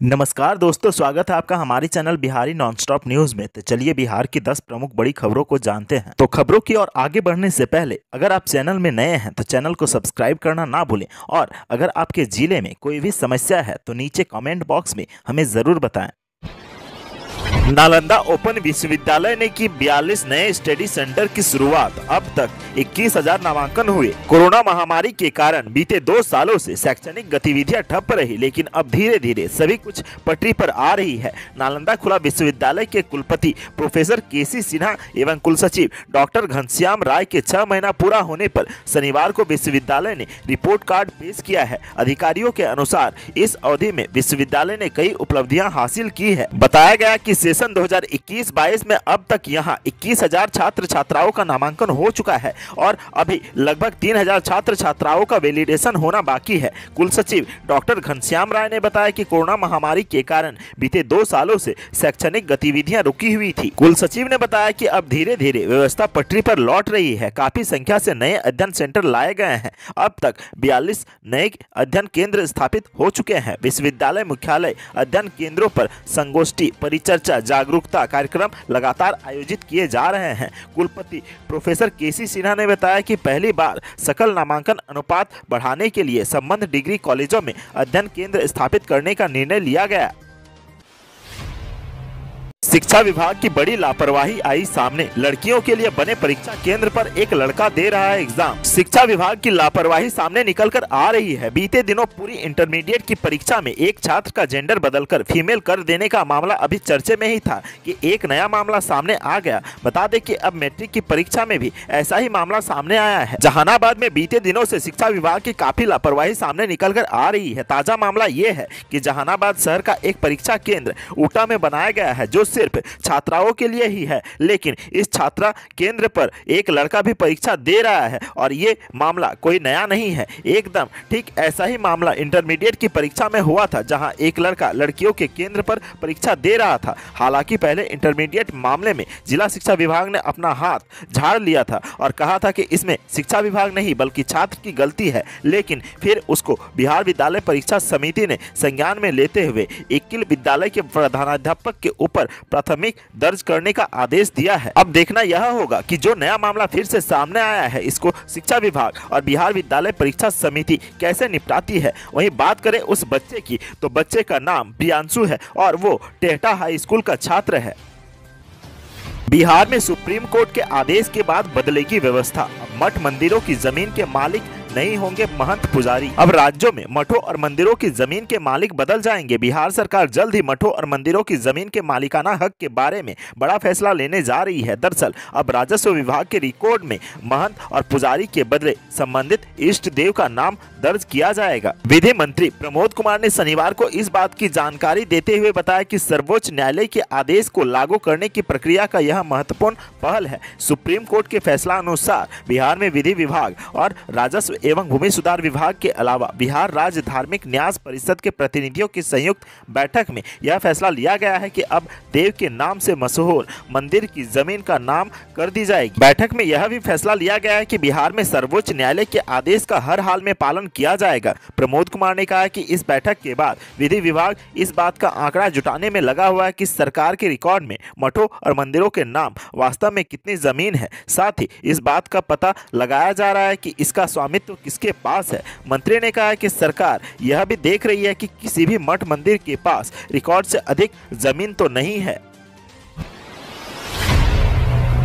नमस्कार दोस्तों, स्वागत है आपका हमारे चैनल बिहारी नॉनस्टॉप न्यूज में। तो चलिए बिहार की 10 प्रमुख बड़ी खबरों को जानते हैं। तो खबरों की ओर आगे बढ़ने से पहले अगर आप चैनल में नए हैं तो चैनल को सब्सक्राइब करना ना भूलें, और अगर आपके जिले में कोई भी समस्या है तो नीचे कमेंट बॉक्स में हमें जरूर बताएं। नालंदा ओपन विश्वविद्यालय ने की 42 नए स्टडी सेंटर की शुरुआत। अब तक 21,000 नामांकन हुए। कोरोना महामारी के कारण बीते 2 सालों से शैक्षणिक गतिविधियां ठप रही, लेकिन अब धीरे धीरे सभी कुछ पटरी पर आ रही है। नालंदा खुला विश्वविद्यालय के कुलपति प्रोफेसर केसी सिन्हा एवं कुलसचिव डॉक्टर घनश्याम राय के 6 महीना पूरा होने पर शनिवार को विश्वविद्यालय ने रिपोर्ट कार्ड पेश किया है। अधिकारियों के अनुसार इस अवधि में विश्वविद्यालय ने कई उपलब्धियां हासिल की है। बताया गया कि सेशन 2021-22 में अब तक यहां 21,000 छात्र छात्राओं का नामांकन हो चुका है और अभी लगभग 3,000 छात्र छात्राओं का वैलिडेशन होना बाकी है। कुलसचिव डॉक्टर घनश्याम राय ने बताया कि कोरोना महामारी के कारण बीते 2 सालों से शैक्षणिक गतिविधियां रुकी हुई थी। कुलसचिव ने बताया कि अब धीरे धीरे व्यवस्था पटरी पर लौट रही है। काफी संख्या से नए अध्ययन सेंटर लाए गए हैं। अब तक 42 नए अध्ययन केंद्र स्थापित हो चुके हैं। विश्वविद्यालय मुख्यालय अध्ययन केंद्रों पर संगोष्ठी, परिचर्चा, जागरूकता कार्यक्रम लगातार आयोजित किए जा रहे हैं। कुलपति प्रोफेसर केसी सिन्हा ने बताया कि पहली बार सकल नामांकन अनुपात बढ़ाने के लिए संबद्ध डिग्री कॉलेजों में अध्ययन केंद्र स्थापित करने का निर्णय लिया गया। शिक्षा विभाग की बड़ी लापरवाही आई सामने। लड़कियों के लिए बने परीक्षा केंद्र पर एक लड़का दे रहा है एग्जाम। शिक्षा विभाग की लापरवाही सामने निकल कर आ रही है। बीते दिनों पूरी इंटरमीडिएट की परीक्षा में एक छात्र का जेंडर बदलकर फीमेल कर देने का मामला अभी चर्चे में ही था कि एक नया मामला सामने आ गया। बता दें कि अब मैट्रिक की परीक्षा में भी ऐसा ही मामला सामने आया है। जहानाबाद में बीते दिनों से शिक्षा विभाग की काफी लापरवाही सामने निकल कर आ रही है। ताजा मामला ये है कि जहानाबाद शहर का एक परीक्षा केंद्र ऊटा में बनाया गया है, जो सिर्फ छात्राओं के लिए ही है, लेकिन इस छात्रा केंद्र पर एक लड़का भी परीक्षा दे रहा है। और ये मामला कोई नया नहीं है। एकदम ठीक ऐसा ही मामला इंटरमीडिएट की परीक्षा में हुआ था, जहां एक लड़का लड़कियों के केंद्र पर परीक्षा दे रहा था। हालांकि पहले इंटरमीडिएट मामले में जिला शिक्षा विभाग ने अपना हाथ झाड़ लिया था और कहा था कि इसमें शिक्षा विभाग नहीं बल्कि छात्र की गलती है, लेकिन फिर उसको बिहार विद्यालय परीक्षा समिति ने संज्ञान में लेते हुए इक्किल विद्यालय के प्रधानाध्यापक के ऊपर प्राथमिक दर्ज करने का आदेश दिया है। अब देखना यह होगा कि जो नया मामला फिर से सामने आया है, इसको शिक्षा विभाग और बिहार विद्यालय परीक्षा समिति कैसे निपटाती है। वहीं बात करें उस बच्चे की, तो बच्चे का नाम प्रियांशु है और वो टेहटा हाई स्कूल का छात्र है। बिहार में सुप्रीम कोर्ट के आदेश के बाद बदलेगी व्यवस्था। मठ मंदिरों की जमीन के मालिक नहीं होंगे महंत पुजारी। अब राज्यों में मठों और मंदिरों की जमीन के मालिक बदल जाएंगे। बिहार सरकार जल्द ही मठों और मंदिरों की जमीन के मालिकाना हक के बारे में बड़ा फैसला लेने जा रही है। दरअसल अब राजस्व विभाग के रिकॉर्ड में महंत और पुजारी के बदले संबंधित इष्ट देव का नाम दर्ज किया जाएगा। विधि मंत्री प्रमोद कुमार ने शनिवार को इस बात की जानकारी देते हुए बताया कि सर्वोच्च न्यायालय के आदेश को लागू करने की प्रक्रिया का यह महत्वपूर्ण पहल है। सुप्रीम कोर्ट के फैसला अनुसार बिहार में विधि विभाग और राजस्व एवं भूमि सुधार विभाग के अलावा बिहार राज्य धार्मिक न्यास परिषद के प्रतिनिधियों की संयुक्त बैठक में यह फैसला लिया गया है कि अब देव के नाम से मशहूर मंदिर की जमीन का नाम कर दी जाएगी। बैठक में यह भी फैसला लिया गया है कि बिहार में सर्वोच्च न्यायालय के आदेश का हर हाल में पालन किया जाएगा। प्रमोद कुमार ने कहा कि इस बैठक के बाद विधि विभाग इस बात का आंकड़ा जुटाने में लगा हुआ है कि सरकार के रिकॉर्ड में मठों और मंदिरों के नाम वास्तव में कितनी जमीन है। साथ ही इस बात का पता लगाया जा रहा है कि इसका स्वामित्व किसके पास है। मंत्री ने कहा कि सरकार यह भी देख रही है कि किसी भी मठ मंदिर के पास रिकॉर्ड से अधिक जमीन तो नहीं है।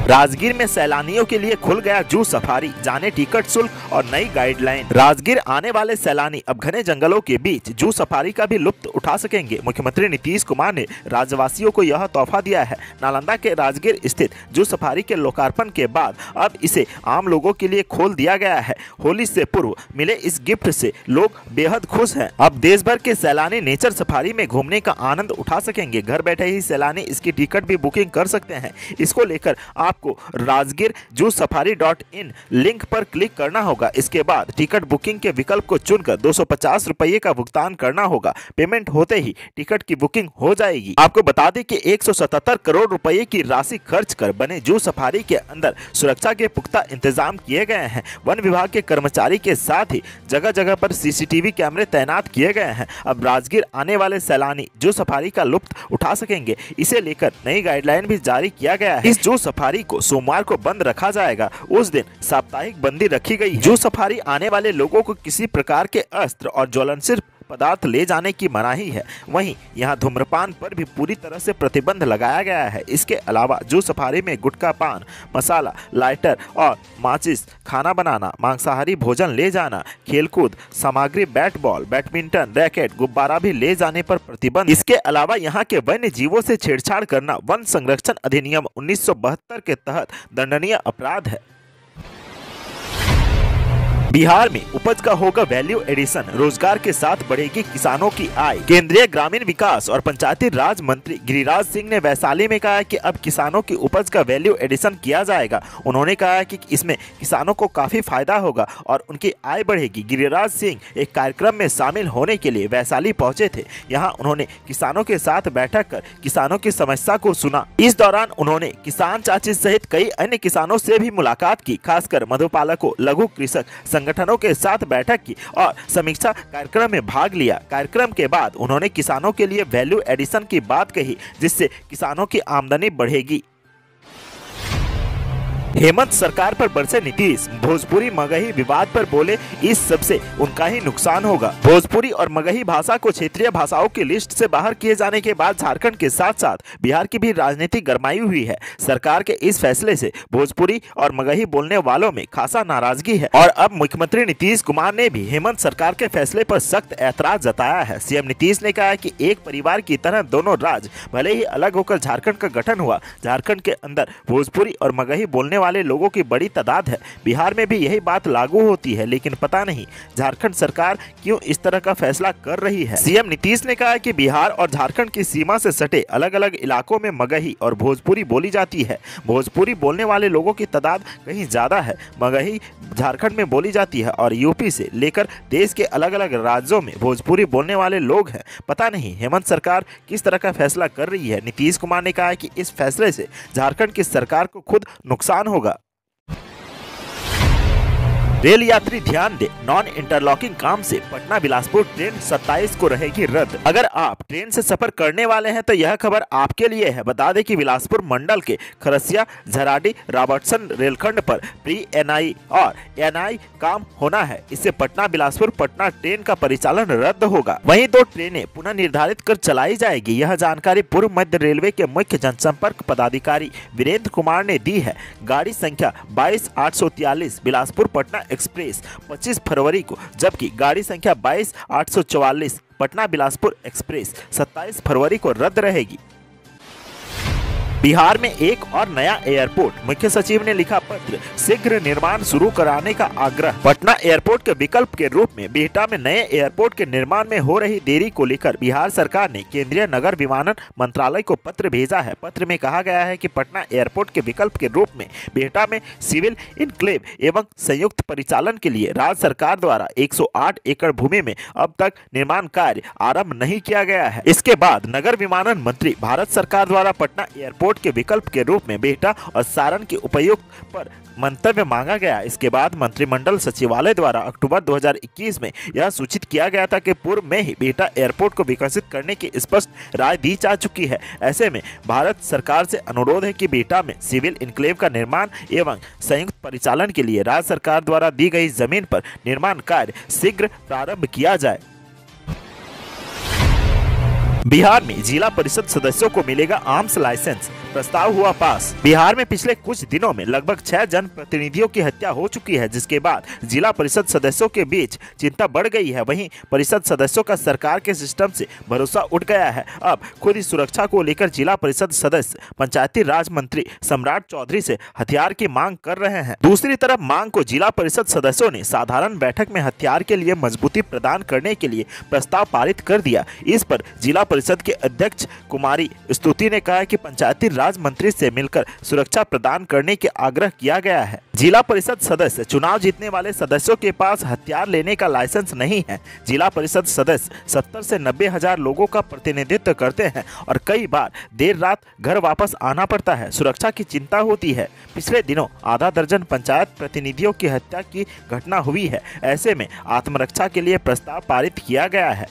राजगीर में सैलानियों के लिए खुल गया जू सफारी। जाने टिकट शुल्क और नई गाइडलाइन। राजगीर आने वाले सैलानी अब घने जंगलों के बीच जू सफारी का भी लुत्फ उठा सकेंगे। मुख्यमंत्री नीतीश कुमार ने राज्यवासियों को यह तोहफा दिया है। नालंदा के राजगीर स्थित जू सफारी के लोकार्पण के बाद अब इसे आम लोगों के लिए खोल दिया गया है। होली से पूर्व मिले इस गिफ्ट से लोग बेहद खुश हैं। अब देश भर के सैलानी नेचर सफारी में घूमने का आनंद उठा सकेंगे। घर बैठे ही सैलानी इसकी टिकट भी बुकिंग कर सकते हैं। इसको लेकर आप आपको राजगीर zoosafari.in लिंक पर क्लिक करना होगा। इसके बाद टिकट बुकिंग के विकल्प को चुनकर 250 रुपये का भुगतान करना होगा। पेमेंट होते ही टिकट की बुकिंग हो जाएगी। आपको बता दें कि 177 करोड़ रुपए की राशि खर्च कर बने जू सफारी के अंदर सुरक्षा के पुख्ता इंतजाम किए गए हैं। वन विभाग के कर्मचारी के साथ ही जगह जगह पर सीसीटीवी कैमरे तैनात किए गए हैं। अब राजगीर आने वाले सैलानी जू सफारी का लुत्फ उठा सकेंगे। इसे लेकर नई गाइडलाइन भी जारी किया गया है। इस जू सफारी को सोमवार को बंद रखा जाएगा। उस दिन साप्ताहिक बंदी रखी गई। जू सफारी आने वाले लोगों को किसी प्रकार के अस्त्र और ज्वलनशील पदार्थ ले जाने की मनाही है। वहीं यहां धूम्रपान पर भी पूरी तरह से प्रतिबंध लगाया गया है। इसके अलावा जू सफारी में गुटखा, पान मसाला, लाइटर और माचिस, खाना बनाना, मांसाहारी भोजन ले जाना, खेलकूद सामग्री, बैट बॉल, बैडमिंटन, रैकेट, गुब्बारा भी ले जाने पर प्रतिबंध। इसके अलावा यहां के वन्य जीवों से छेड़छाड़ करना वन संरक्षण अधिनियम 1972 के तहत दंडनीय अपराध है। बिहार में उपज का होगा वैल्यू एडिशन, रोजगार के साथ बढ़ेगी किसानों की आय। केंद्रीय ग्रामीण विकास और पंचायती राज मंत्री गिरिराज सिंह ने वैशाली में कहा कि अब किसानों की उपज का वैल्यू एडिशन किया जाएगा। उन्होंने कहा कि इसमें किसानों को काफी फायदा होगा और उनकी आय बढ़ेगी। गिरिराज सिंह एक कार्यक्रम में शामिल होने के लिए वैशाली पहुंचे थे। यहाँ उन्होंने किसानों के साथ बैठक कर किसानों की समस्या को सुना। इस दौरान उन्होंने किसान चाची सहित कई अन्य किसानों से भी मुलाकात की। खासकर मधुपालकों, लघु कृषक संगठनों के साथ बैठक की और समीक्षा कार्यक्रम में भाग लिया। कार्यक्रम के बाद उन्होंने किसानों के लिए वैल्यू एडिशन की बात कही, जिससे किसानों की आमदनी बढ़ेगी। हेमंत सरकार पर बरसे नीतीश, भोजपुरी मगही विवाद पर बोले इस सबसे उनका ही नुकसान होगा। भोजपुरी और मगही भाषा को क्षेत्रीय भाषाओं की लिस्ट से बाहर किए जाने के बाद झारखंड के साथ साथ बिहार की भी राजनीति गरमाई हुई है। सरकार के इस फैसले से भोजपुरी और मगही बोलने वालों में खासा नाराजगी है और अब मुख्यमंत्री नीतीश कुमार ने भी हेमंत सरकार के फैसले पर सख्त ऐतराज जताया है। सीएम नीतीश ने कहा कि एक परिवार की तरह दोनों राज्य भले ही अलग होकर झारखंड का गठन हुआ, झारखंड के अंदर भोजपुरी और मगही बोलने वाले लोगों की बड़ी तादाद है। बिहार में भी यही बात लागू होती है, लेकिन पता नहीं झारखंड सरकार क्यों इस तरह का फैसला कर रही है। सीएम नीतीश ने कहा कि बिहार और झारखंड की सीमा से सटे अलग अलग इलाकों में मगही और भोजपुरी बोली जाती है। भोजपुरी बोलने वाले लोगों की तादाद कहीं ज्यादा है। मगही झारखंड में बोली जाती है और यूपी से लेकर देश के अलग अलग राज्यों में भोजपुरी बोलने वाले लोग हैं। पता नहीं हेमंत सरकार किस तरह का फैसला कर रही है। नीतीश कुमार ने कहा कि इस फैसले से झारखंड की सरकार को खुद नुकसान होगा। रेल यात्री ध्यान दे, नॉन इंटरलॉकिंग काम से पटना बिलासपुर ट्रेन 27 को रहेगी रद्द। अगर आप ट्रेन से सफर करने वाले हैं तो यह खबर आपके लिए है। बता दें कि बिलासपुर मंडल के खरसिया, झराडी, रॉबर्टसन रेलखंड पर प्री एनआई और एनआई काम होना है। इससे पटना बिलासपुर पटना ट्रेन का परिचालन रद्द होगा। वहीं 2 ट्रेनें पुनः निर्धारित कर चलाई जाएगी। यह जानकारी पूर्व मध्य रेलवे के मुख्य जनसंपर्क पदाधिकारी वीरेंद्र कुमार ने दी है। गाड़ी संख्या 22-843 बिलासपुर पटना एक्सप्रेस 25 फरवरी को, जबकि गाड़ी संख्या 22-844 पटना बिलासपुर एक्सप्रेस 27 फरवरी को रद्द रहेगी। बिहार में एक और नया एयरपोर्ट, मुख्य सचिव ने लिखा पत्र, शीघ्र निर्माण शुरू कराने का आग्रह। पटना एयरपोर्ट के विकल्प के रूप में बिहटा में नए एयरपोर्ट के निर्माण में हो रही देरी को लेकर बिहार सरकार ने केंद्रीय नगर विमानन मंत्रालय को पत्र भेजा है। पत्र में कहा गया है कि पटना एयरपोर्ट के विकल्प के रूप में बिहटा में सिविल इनक्लेव एवं संयुक्त परिचालन के लिए राज्य सरकार द्वारा 108 एकड़ भूमि में अब तक निर्माण कार्य आरंभ नहीं किया गया है। इसके बाद नगर विमानन मंत्री भारत सरकार द्वारा पटना एयरपोर्ट के विकल्प के रूप में बिहटा और सारण के उपयुक्त पर मंतव्य मांगा गया। इसके बाद मंत्रिमंडल सचिवालय द्वारा अक्टूबर 2021 में यह सूचित किया गया था कि पूर्व में ही बिहटा एयरपोर्ट को विकसित करने की स्पष्ट राय दी जा चुकी है। ऐसे में भारत सरकार से अनुरोध है कि बिहटा में सिविल इनक्लेव का निर्माण एवं संयुक्त परिचालन के लिए राज्य सरकार द्वारा दी गई जमीन पर निर्माण कार्य शीघ्र प्रारंभ किया जाए। बिहार में जिला परिषद सदस्यों को मिलेगा आर्म्स लाइसेंस, प्रस्ताव हुआ पास। बिहार में पिछले कुछ दिनों में लगभग 6 जनप्रतिनिधियों की हत्या हो चुकी है, जिसके बाद जिला परिषद सदस्यों के बीच चिंता बढ़ गई है। वहीं परिषद सदस्यों का सरकार के सिस्टम से भरोसा उठ गया है। अब खुद ही सुरक्षा को लेकर जिला परिषद सदस्य पंचायती राज मंत्री सम्राट चौधरी से हथियार की मांग कर रहे हैं। दूसरी तरफ मांग को जिला परिषद सदस्यों ने साधारण बैठक में हथियार के लिए मजबूती प्रदान करने के लिए प्रस्ताव पारित कर दिया। इस पर जिला परिषद के अध्यक्ष कुमारी स्तुति ने कहा कि पंचायती राज्य मंत्री से मिलकर सुरक्षा प्रदान करने के आग्रह किया गया है। जिला परिषद सदस्य चुनाव जीतने वाले सदस्यों के पास हथियार लेने का लाइसेंस नहीं है। जिला परिषद सदस्य 70 से 90 हजार लोगों का प्रतिनिधित्व करते हैं और कई बार देर रात घर वापस आना पड़ता है। सुरक्षा की चिंता होती है। पिछले दिनों आधा दर्जन पंचायत प्रतिनिधियों की हत्या की घटना हुई है। ऐसे में आत्मरक्षा के लिए प्रस्ताव पारित किया गया है।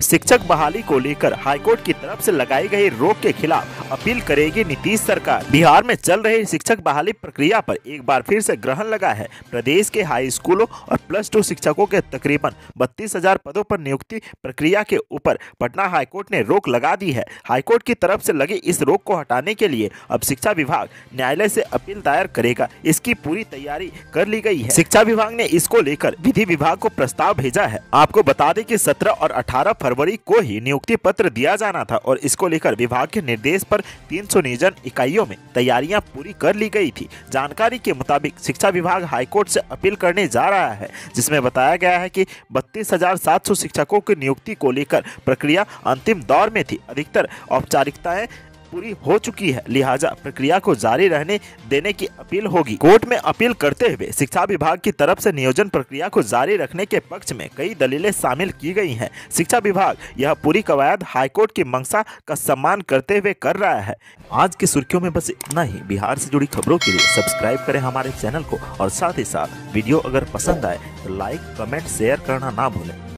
शिक्षक बहाली को लेकर हाईकोर्ट की तरफ से लगाई गई रोक के खिलाफ अपील करेगी नीतीश सरकार। बिहार में चल रही शिक्षक बहाली प्रक्रिया पर एक बार फिर से ग्रहण लगा है। प्रदेश के हाई स्कूलों और +2 शिक्षकों के तकरीबन 32,000 पदों पर नियुक्ति प्रक्रिया के ऊपर पटना हाईकोर्ट ने रोक लगा दी है। हाईकोर्ट की तरफ से लगी इस रोक को हटाने के लिए अब शिक्षा विभाग न्यायालय से अपील दायर करेगा। इसकी पूरी तैयारी कर ली गई है। शिक्षा विभाग ने इसको लेकर विधि विभाग को प्रस्ताव भेजा है। आपको बता दें कि 17 और 18 फरवरी को ही नियुक्ति पत्र दिया जाना था और इसको लेकर विभाग के निर्देश पर 300 नियोजन इकाइयों में तैयारियां पूरी कर ली गई थी। जानकारी के मुताबिक शिक्षा विभाग हाईकोर्ट से अपील करने जा रहा है, जिसमें बताया गया है कि 32,700 शिक्षकों की नियुक्ति को लेकर प्रक्रिया अंतिम दौर में थी। अधिकतर औपचारिकताएं पूरी हो चुकी है, लिहाजा प्रक्रिया को जारी रहने देने की अपील होगी। कोर्ट में अपील करते हुए शिक्षा विभाग की तरफ से नियोजन प्रक्रिया को जारी रखने के पक्ष में कई दलीलें शामिल की गई हैं। शिक्षा विभाग यह पूरी कवायद हाईकोर्ट की मंशा का सम्मान करते हुए कर रहा है। आज की सुर्खियों में बस इतना ही। बिहार से जुड़ी खबरों के लिए सब्सक्राइब करें हमारे चैनल को और साथ ही साथ वीडियो अगर पसंद आए तो लाइक, कमेंट, शेयर करना ना भूलें।